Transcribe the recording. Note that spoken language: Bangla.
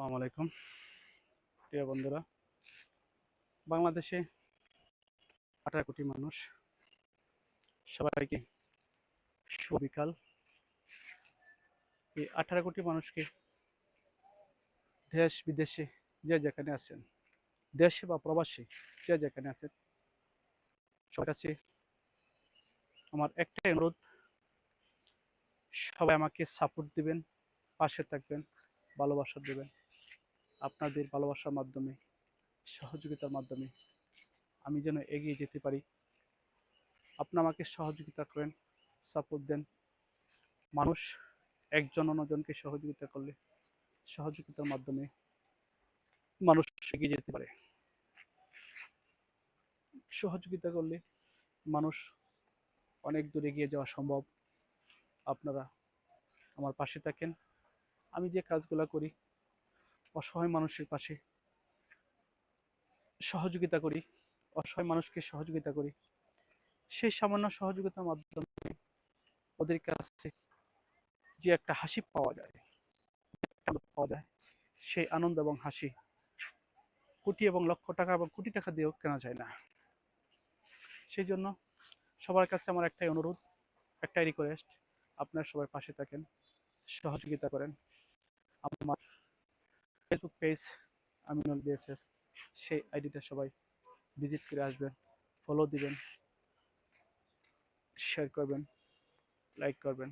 আসসালামু আলাইকুম প্রিয় বন্ধুরা। বাংলাদেশে 18 কোটি মানুষ। সবাইকে শুভ বিকাল। এই 18 কোটি মানুষকে দেশ বিদেশে যে যেখানে আছেন, দেশে বা প্রবাসী যে যেখানে আছেন, সবার কাছে আমার একটাই অনুরোধ, সবাই আমাকে সাপোর্ট দিবেন, পাশে থাকবেন, ভালোবাসা দেবেন। আপনাদের ভালোবাসার মাধ্যমে, সহযোগিতার মাধ্যমে আমি যেন এগিয়ে যেতে পারি। আপনি আমাকে সহযোগিতা করেন, সাপোর্ট দেন। মানুষ একজন অন্যজনকে সহযোগিতা করলে, সহযোগিতার মাধ্যমে মানুষ এগিয়ে যেতে পারে। সহযোগিতা করলে মানুষ অনেক দূর এগিয়ে যাওয়া সম্ভব। আপনারা আমার পাশে থাকেন। আমি যে কাজগুলো করি, অসহায় মানুষের পাশে সহযোগিতা করি, অসহায় মানুষকে সহযোগিতা করি, সেই সামান্য সহযোগিতার মাধ্যমে ওদের কাছে যে একটা হাসি পাওয়া যায়, সেই আনন্দ এবং হাসি কোটি এবং লক্ষ টাকা এবং কোটি টাকা দিয়েও কেনা যায় না। সেই জন্য সবার কাছে আমার একটাই অনুরোধ, একটাই রিকোয়েস্ট, আপনারা সবাই পাশে থাকেন, সহযোগিতা করেন। আমার ফেসবুক পেজ আমিনুল বিএসএস, সেই আইডিটা সবাই ভিজিট করে আসবেন, ফলো দিবেন, শেয়ার করবেন, লাইক করবেন।